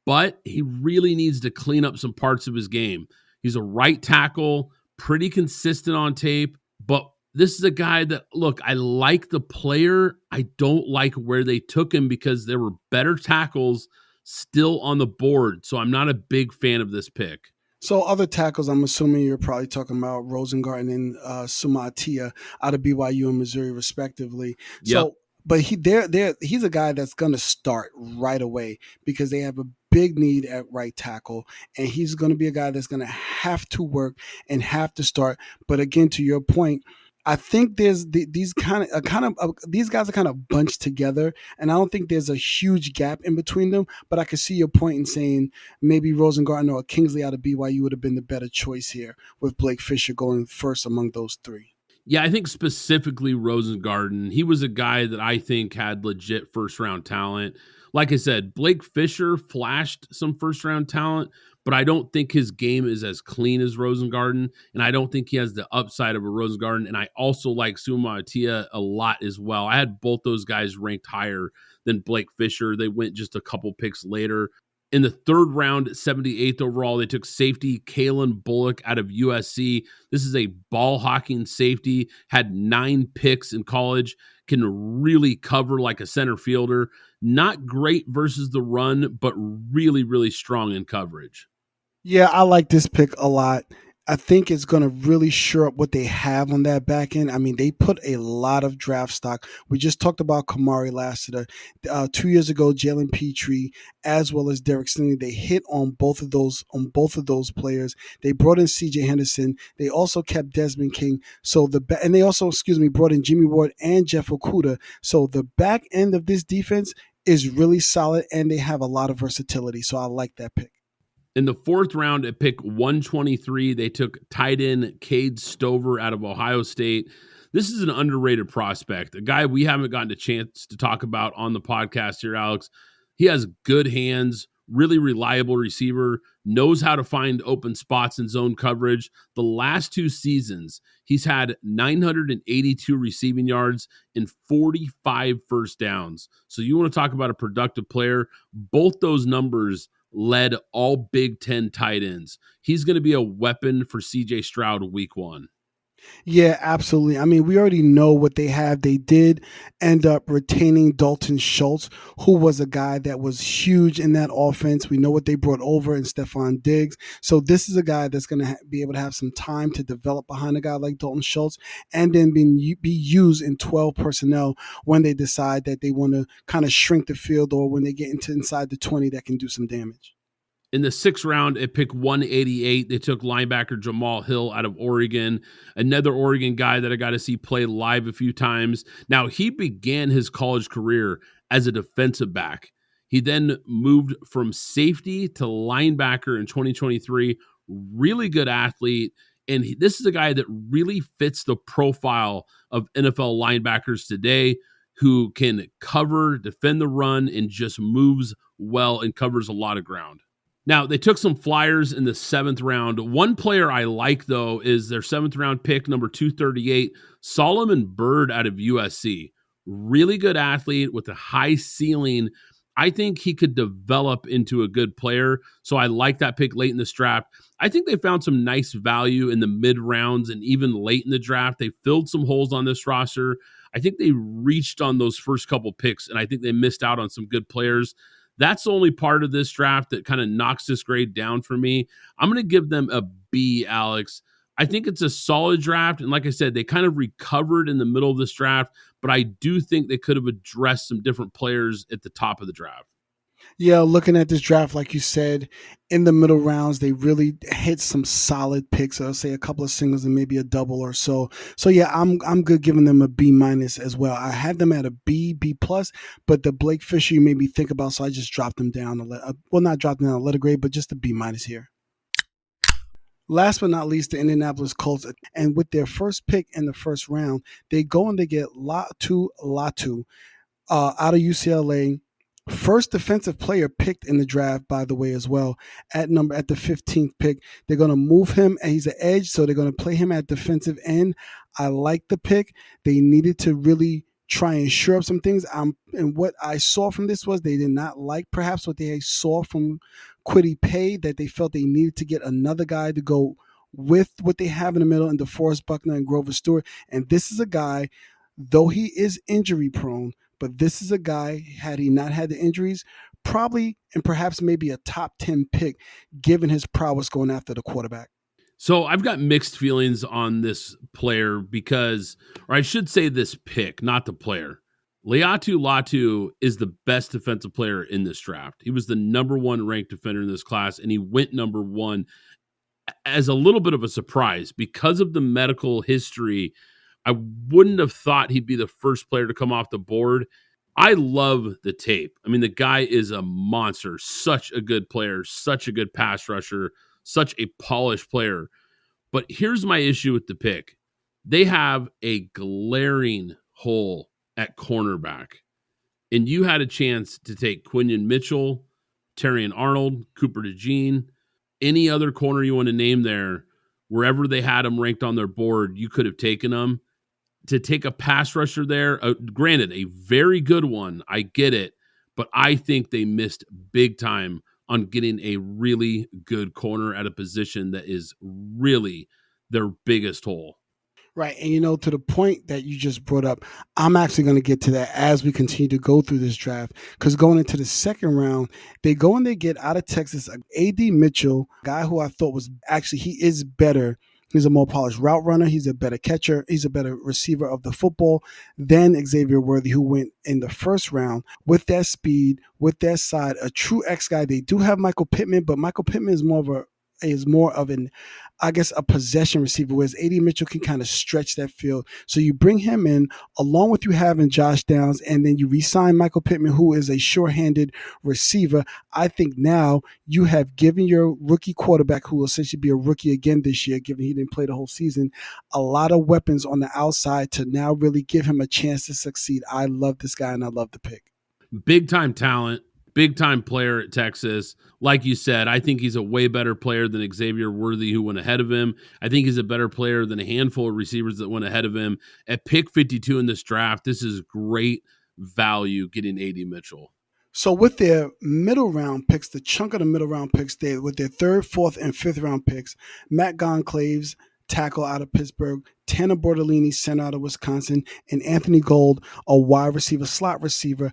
but he really needs to clean up some parts of his game. He's a right tackle, pretty consistent on tape, but this is a guy that, look, I like the player. I don't like where they took him because there were better tackles still on the board, so I'm not a big fan of this pick. So other tackles, I'm assuming you're probably talking about Rosengarten and Sumatia out of BYU and Missouri, respectively. So, Yep. but he's a guy that's going to start right away because they have a big need at right tackle, and he's going to be a guy that's going to have to work and have to start. But again, to your point, I think there's these guys are kind of bunched together, and I don't think there's a huge gap in between them. But I can see your point in saying maybe Rosengarten or Kingsley out of BYU would have been the better choice here, with Blake Fisher going first among those 3. Yeah, I think specifically Rosengarten, he was a guy that I think had legit first-round talent. Like I said, Blake Fisher flashed some first-round talent, but I don't think his game is as clean as Rosengarten, and I don't think he has the upside of a Rosengarten, and I also like Sumatia a lot as well. I had both those guys ranked higher than Blake Fisher. They went just a couple picks later. In the third round, 78th overall, they took safety Kalen Bullock out of USC. This is a ball-hawking safety, had 9 picks in college, can really cover like a center fielder. Not great versus the run, but really, really strong in coverage. Yeah, I like this pick a lot. I think it's going to really shore up what they have on that back end. I mean, they put a lot of draft stock. We just talked about Kamari Lassiter. 2 years ago, Jalen Petrie, as well as Derek Stingley, they hit on both of those players. They brought in C.J. Henderson. They also kept Desmond King. And they also, brought in Jimmy Ward and Jeff Okudah. So the back end of this defense is really solid, and they have a lot of versatility. So I like that pick. In the fourth round, at pick 123, they took tight end Cade Stover out of Ohio State. This is an underrated prospect, a guy we haven't gotten a chance to talk about on the podcast here, Alex. He has good hands, really reliable receiver, knows how to find open spots in zone coverage. The last 2 seasons, he's had 982 receiving yards and 45 first downs. So you want to talk about a productive player. Both those numbers led all Big Ten tight ends. He's going to be a weapon for CJ Stroud week 1. Yeah, absolutely. I mean, we already know what they have. They did end up retaining Dalton Schultz, who was a guy that was huge in that offense. We know what they brought over in Stephon Diggs. So this is a guy that's going to be able to have some time to develop behind a guy like Dalton Schultz, and then be used in 12 personnel when they decide that they want to kind of shrink the field, or when they get into inside the 20 that can do some damage. In the 6th round, at pick 188, they took linebacker Jamal Hill out of Oregon, another Oregon guy that I got to see play live a few times. Now, he began his college career as a defensive back. He then moved from safety to linebacker in 2023. Really good athlete. And this is a guy that really fits the profile of NFL linebackers today, who can cover, defend the run, and just moves well and covers a lot of ground. Now, they took some flyers in the 7th round. One player I like, though, is their 7th round pick, number 238, Solomon Byrd out of USC. Really good athlete with a high ceiling. I think he could develop into a good player, so I like that pick late in this draft. I think they found some nice value in the mid rounds and even late in the draft. They filled some holes on this roster. I think they reached on those first couple picks, and I think they missed out on some good players. That's the only part of this draft that kind of knocks this grade down for me. I'm going to give them a B, Alex. I think it's a solid draft. And like I said, they kind of recovered in the middle of this draft, but I do think they could have addressed some different players at the top of the draft. Yeah, looking at this draft, like you said, in the middle rounds, they really hit some solid picks. I'll say a couple of singles and maybe a double or so. So yeah, I'm good giving them a B minus as well. I had them at a B plus, but the Blake Fisher you made me think about, so I just dropped them down not dropped them down a letter grade, but just a B minus here. Last but not least, the Indianapolis Colts, and with their first pick in the first round, they go and they get Latu out of UCLA. First defensive player picked in the draft, by the way, as well. At the 15th pick, they're going to move him, and he's an edge, so they're going to play him at defensive end. I like the pick. They needed to really try and shore up some things. And what I saw from this was they did not like perhaps what they saw from Kwity Paye, that they felt they needed to get another guy to go with what they have in the middle in DeForest Buckner and Grover Stewart. And this is a guy, though he is injury prone, but this is a guy, had he not had the injuries, probably and perhaps maybe a top 10 pick, given his prowess going after the quarterback. So I've got mixed feelings on this player because, or I should say this pick, not the player. Latu is the best defensive player in this draft. He was the number 1 ranked defender in this class, and he went number 1 as a little bit of a surprise because of the medical history. I wouldn't have thought he'd be the first player to come off the board. I love the tape. I mean, the guy is a monster, such a good player, such a good pass rusher, such a polished player. But here's my issue with the pick. They have a glaring hole at cornerback. And you had a chance to take Quinion Mitchell, Terrion Arnold, Cooper DeJean, any other corner you want to name there, wherever they had them ranked on their board, you could have taken them. To take a pass rusher there, granted, a very good one, I get it, but I think they missed big time on getting a really good corner at a position that is really their biggest hole. Right. And, to the point that you just brought up, I'm actually going to get to that as we continue to go through this draft, because going into the second round, they go and they get out of Texas, A.D. Mitchell, a guy who I thought was actually, he is better. He's a more polished route runner. He's a better catcher. He's a better receiver of the football than Xavier Worthy, who went in the first round with that speed, with that side, a true X guy. They do have Michael Pittman, but Michael Pittman is more of an, I guess, a possession receiver, whereas A.D. Mitchell can kind of stretch that field. So you bring him in along with you having Josh Downs, and then you re-sign Michael Pittman, who is a sure-handed receiver. I think now you have given your rookie quarterback, who will essentially be a rookie again this year, given he didn't play the whole season, a lot of weapons on the outside to now really give him a chance to succeed. I love this guy, and I love the pick. Big-time talent. Big-time player at Texas. Like you said, I think he's a way better player than Xavier Worthy, who went ahead of him. I think he's a better player than a handful of receivers that went ahead of him. At pick 52 in this draft, this is great value getting A.D. Mitchell. So with their middle round picks, the chunk of the middle round picks, with their 3rd, 4th, and 5th round picks, Matt Goncalves, tackle out of Pittsburgh, Tanner Bortolini, center out of Wisconsin, and Anthony Gold, a wide receiver, slot receiver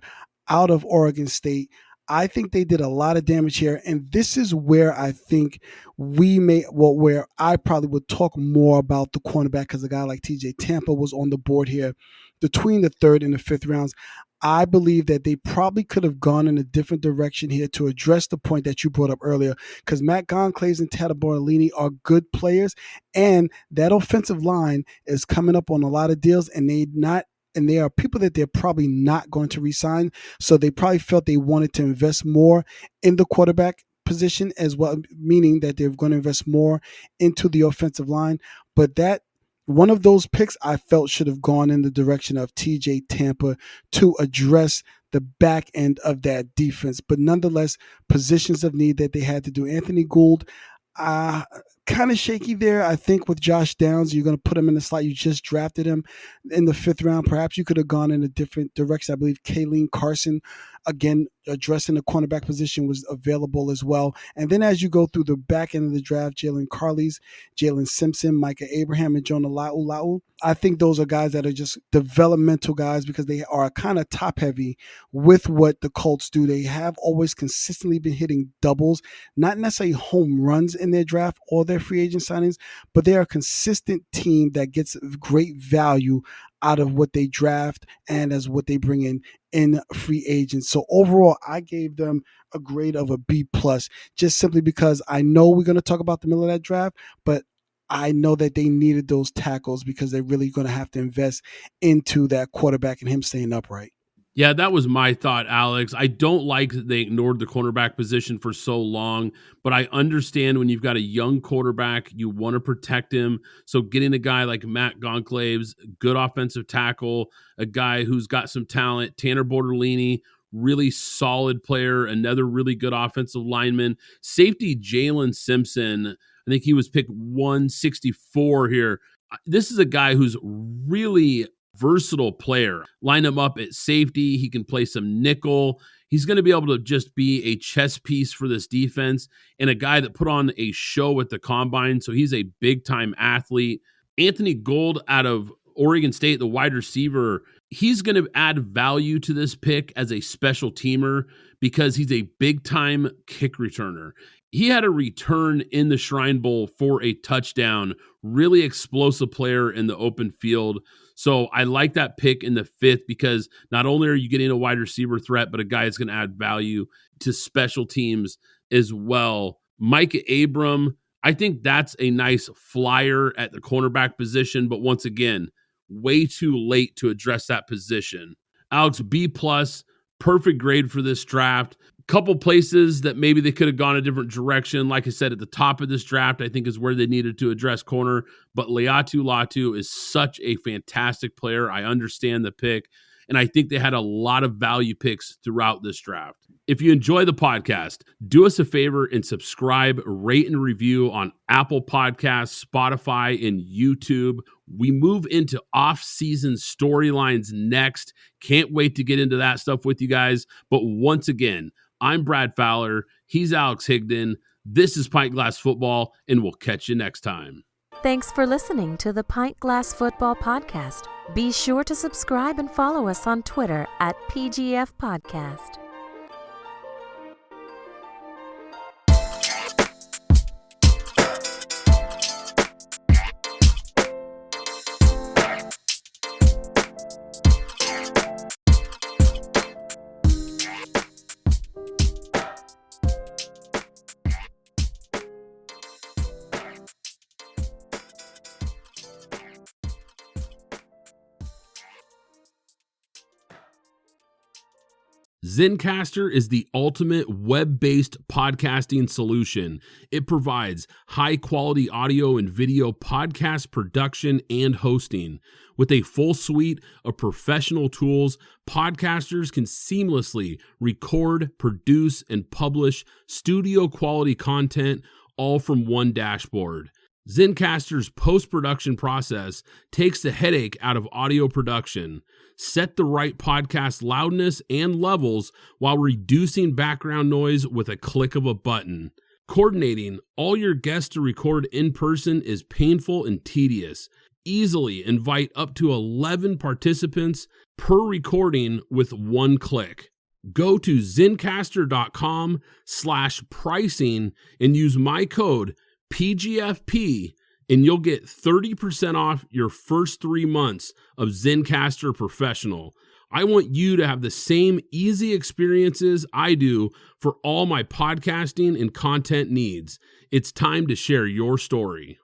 out of Oregon State. I think they did a lot of damage here, and this is where I think where I probably would talk more about the cornerback, because a guy like TJ Tampa was on the board here between the 3rd and the 5th rounds. I believe that they probably could have gone in a different direction here to address the point that you brought up earlier, because Matt Goncalves and Tata Bortolini are good players, and that offensive line is coming up on a lot of deals, and they are people that they're probably not going to re-sign. So they probably felt they wanted to invest more in the quarterback position as well, meaning that they're going to invest more into the offensive line. But that one of those picks I felt should have gone in the direction of TJ Tampa to address the back end of that defense. But nonetheless, positions of need that they had to do. Anthony Gould, kind of shaky there. I think with Josh Downs, you're going to put him in the slot. You just drafted him in the 5th round. Perhaps you could have gone in a different direction. I believe Kayleen Carson, again, addressing the cornerback position, was available as well. And then as you go through the back end of the draft, Jalen Carles, Jalen Simpson, Micah Abraham, and Jonah La'u, I think those are guys that are just developmental guys because they are kind of top heavy with what the Colts do. They have always consistently been hitting doubles, not necessarily home runs in their draft or their free agent signings, but they are a consistent team that gets great value out of what they draft and as what they bring in free agents. So overall, I gave them a grade of a B+, just simply because I know we're going to talk about the middle of that draft, but I know that they needed those tackles because they're really going to have to invest into that quarterback and him staying upright. Yeah, that was my thought, Alex. I don't like that they ignored the cornerback position for so long, but I understand when you've got a young quarterback, you want to protect him. So getting a guy like Matt Goncalves, good offensive tackle, a guy who's got some talent, Tanner Bortolini, really solid player, another really good offensive lineman. Safety Jalen Simpson, I think he was picked 164 here. This is a guy who's really versatile player. Line him up at safety. He can play some nickel. He's going to be able to just be a chess piece for this defense and a guy that put on a show at the combine. So he's a big time athlete. Anthony Gould out of Oregon State, the wide receiver, he's going to add value to this pick as a special teamer because he's a big time kick returner. He had a return in the Shrine Bowl for a touchdown, really explosive player in the open field. So I like that pick in the 5th because not only are you getting a wide receiver threat, but a guy that's going to add value to special teams as well. Micah Abram, I think that's a nice flyer at the cornerback position, but once again, way too late to address that position. Alex, B+, perfect grade for this draft. Couple places that maybe they could have gone a different direction. Like I said, at the top of this draft, I think is where they needed to address corner. But Laiatu Latu is such a fantastic player. I understand the pick. And I think they had a lot of value picks throughout this draft. If you enjoy the podcast, do us a favor and subscribe, rate, and review on Apple Podcasts, Spotify, and YouTube. We move into off-season storylines next. Can't wait to get into that stuff with you guys. But once again, I'm Brad Fowler. He's Alex Higdon. This is Pint Glass Football, and we'll catch you next time. Thanks for listening to the Pint Glass Football Podcast. Be sure to subscribe and follow us on Twitter at PGF Podcast. Zencastr is the ultimate web-based podcasting solution. It provides high-quality audio and video podcast production and hosting. With a full suite of professional tools, podcasters can seamlessly record, produce, and publish studio-quality content all from one dashboard. Zencastr's post-production process takes the headache out of audio production. Set the right podcast loudness and levels while reducing background noise with a click of a button. Coordinating all your guests to record in person is painful and tedious. Easily invite up to 11 participants per recording with one click. Go to zencastr.com/pricing and use my code PGFP and you'll get 30% off your first 3 months of Zencastr Professional. I want you to have the same easy experiences I do for all my podcasting and content needs. It's time to share your story.